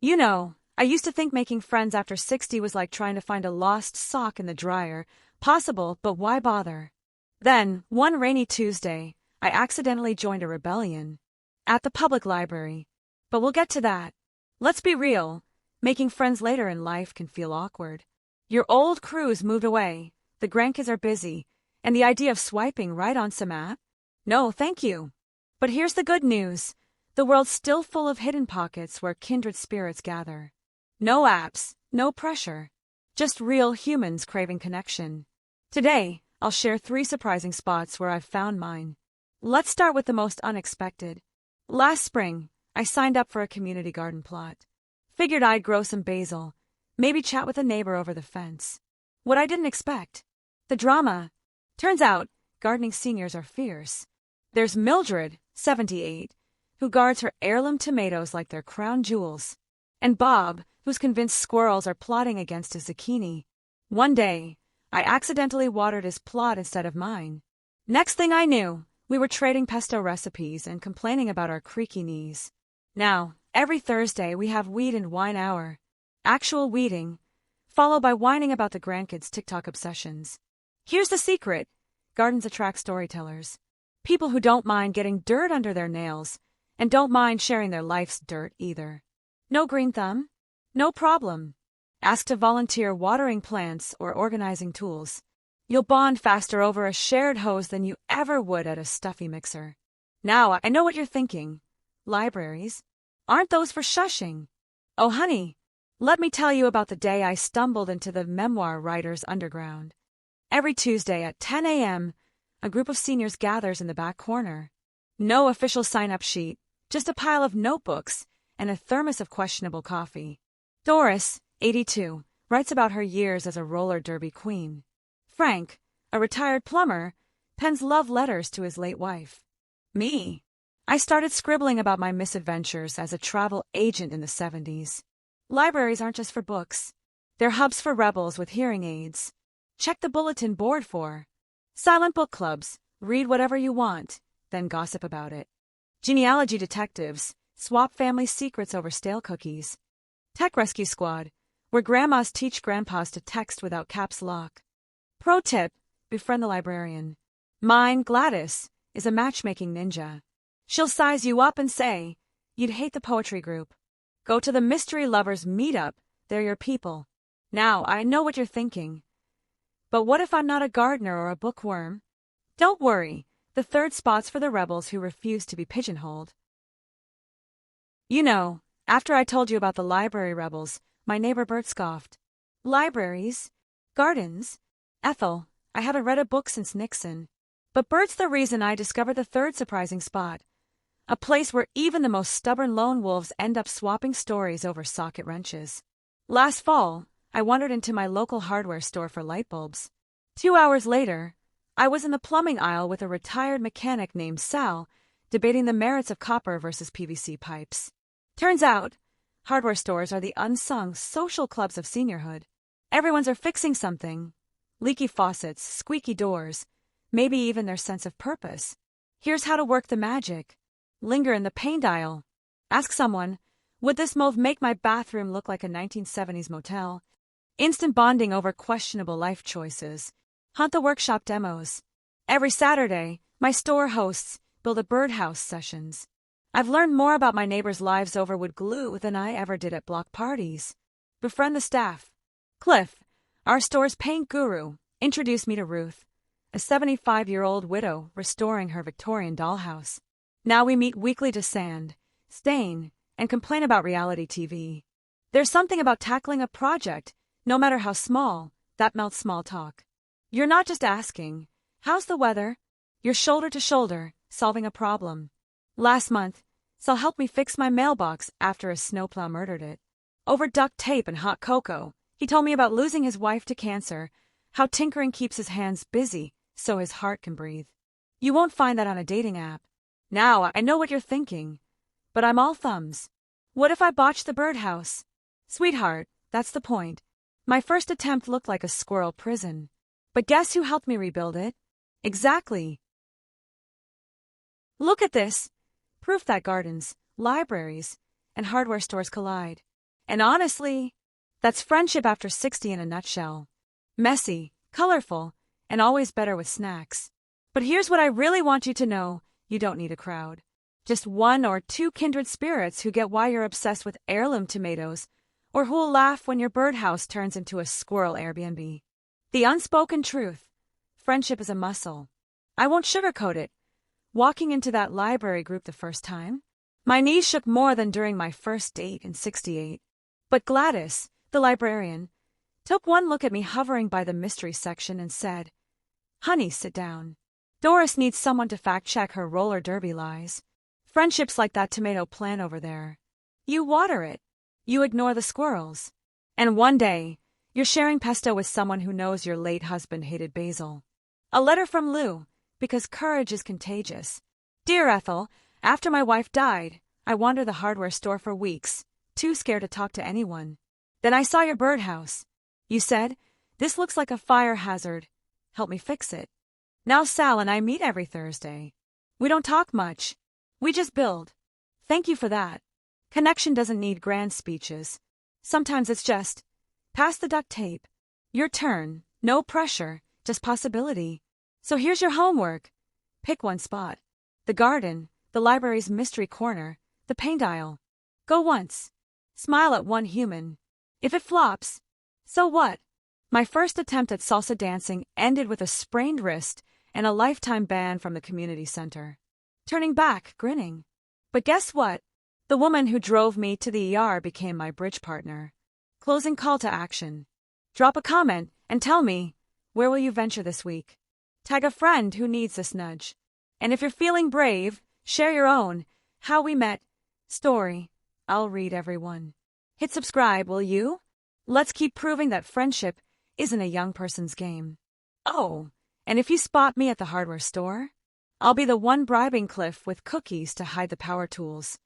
I used to think making friends after 60 was like trying to find a lost sock in the dryer. Possible, but why bother? Then, one rainy Tuesday, I accidentally joined a rebellion. At the public library. But we'll get to that. Let's be real. Making friends later in life can feel awkward. Your old crew's moved away, the grandkids are busy, and the idea of swiping right on some app? No, thank you. But here's the good news. The world's still full of hidden pockets where kindred spirits gather. No apps, no pressure. Just real humans craving connection. Today, I'll share 3 surprising spots where I've found mine. Let's start with the most unexpected. Last spring, I signed up for a community garden plot. Figured I'd grow some basil, maybe chat with a neighbor over the fence. What I didn't expect. The drama. Turns out, gardening seniors are fierce. There's Mildred, 78, who guards her heirloom tomatoes like they're crown jewels. And Bob, who's convinced squirrels are plotting against his zucchini. One day, I accidentally watered his plot instead of mine. Next thing I knew, we were trading pesto recipes and complaining about our creaky knees. Now, every Thursday we have weed and wine hour. Actual weeding, followed by whining about the grandkids' TikTok obsessions. Here's the secret. Gardens attract storytellers. People who don't mind getting dirt under their nails, and don't mind sharing their life's dirt either. No green thumb? No problem. Ask to volunteer watering plants or organizing tools. You'll bond faster over a shared hose than you ever would at a stuffy mixer. Now, I know what you're thinking. Libraries? Aren't those for shushing? Oh, honey, let me tell you about the day I stumbled into the memoir writer's underground. Every Tuesday at 10 a.m., a group of seniors gathers in the back corner. No official sign-up sheet, just a pile of notebooks and a thermos of questionable coffee. Doris, 82, writes about her years as a roller derby queen. Frank, a retired plumber, pens love letters to his late wife. Me, I started scribbling about my misadventures as a travel agent in the 70s. Libraries aren't just for books. They're hubs for rebels with hearing aids. Check the bulletin board for silent book clubs, read whatever you want, then gossip about it. Genealogy detectives, swap family secrets over stale cookies. Tech rescue squad, where grandmas teach grandpas to text without caps lock. Pro tip, befriend the librarian. Mine, Gladys, is a matchmaking ninja. She'll size you up and say, you'd hate the poetry group. Go to the Mystery Lovers meetup, they're your people. Now, I know what you're thinking. But what if I'm not a gardener or a bookworm? Don't worry, the third spot's for the rebels who refuse to be pigeonholed. After I told you about the library rebels, my neighbor Bert scoffed. Libraries? Gardens? Ethel, I haven't read a book since Nixon. But Bert's the reason I discovered the third surprising spot. A place where even the most stubborn lone wolves end up swapping stories over socket wrenches. Last fall, I wandered into my local hardware store for light bulbs. 2 hours later, I was in the plumbing aisle with a retired mechanic named Sal, debating the merits of copper versus PVC pipes. Turns out, hardware stores are the unsung social clubs of seniorhood. Everyone's are fixing something. Leaky faucets, squeaky doors, maybe even their sense of purpose. Here's how to work the magic. Linger in the paint aisle. Ask someone, would this mauve make my bathroom look like a 1970s motel? Instant bonding over questionable life choices. Hunt the workshop demos. Every Saturday, my store hosts build a birdhouse sessions. I've learned more about my neighbors' lives over wood glue than I ever did at block parties. Befriend the staff. Cliff, our store's paint guru, introduced me to Ruth, a 75-year-old widow restoring her Victorian dollhouse. Now we meet weekly to sand, stain, and complain about reality TV. There's something about tackling a project, no matter how small, that melts small talk. You're not just asking, how's the weather? You're shoulder to shoulder, solving a problem. Last month, Sal helped me fix my mailbox after a snowplow murdered it. Over duct tape and hot cocoa, he told me about losing his wife to cancer, how tinkering keeps his hands busy so his heart can breathe. You won't find that on a dating app. Now, I know what you're thinking, but I'm all thumbs. What if I botched the birdhouse? Sweetheart, that's the point. My first attempt looked like a squirrel prison. But guess who helped me rebuild it? Exactly. Look at this. Proof that gardens, libraries, and hardware stores collide. And honestly, that's friendship after 60 in a nutshell. Messy, colorful, and always better with snacks. But here's what I really want you to know: you don't need a crowd. Just one or two kindred spirits who get why you're obsessed with heirloom tomatoes, or who'll laugh when your birdhouse turns into a squirrel Airbnb. The unspoken truth: friendship is a muscle. I won't sugarcoat it. Walking into that library group the first time, my knees shook more than during my first date in '68. But Gladys, the librarian, took one look at me hovering by the mystery section and said, "Honey, sit down. Doris needs someone to fact-check her roller derby lies. Friendship's like that tomato plant over there. You water it. You ignore the squirrels. And one day, you're sharing pesto with someone who knows your late husband hated basil." A letter from Lou, because courage is contagious. "Dear Ethel, after my wife died, I wandered the hardware store for weeks, too scared to talk to anyone. Then I saw your birdhouse. You said, 'This looks like a fire hazard. Help me fix it.' Now Sal and I meet every Thursday. We don't talk much. We just build. Thank you for that. Connection doesn't need grand speeches. Sometimes it's just, pass the duct tape. Your turn. No pressure, just possibility. So here's your homework. Pick one spot. The garden, the library's mystery corner, the paint aisle. Go once. Smile at one human. If it flops, so what?" My first attempt at salsa dancing ended with a sprained wrist and a lifetime ban from the community center. Turning back, grinning. But guess what? The woman who drove me to the ER became my bridge partner. Closing call to action. Drop a comment and tell me, where will you venture this week? Tag a friend who needs this nudge. And if you're feeling brave, share your own how we met story. I'll read every one. Hit subscribe, will you? Let's keep proving that friendship isn't a young person's game. Oh, and if you spot me at the hardware store, I'll be the one bribing Cliff with cookies to hide the power tools.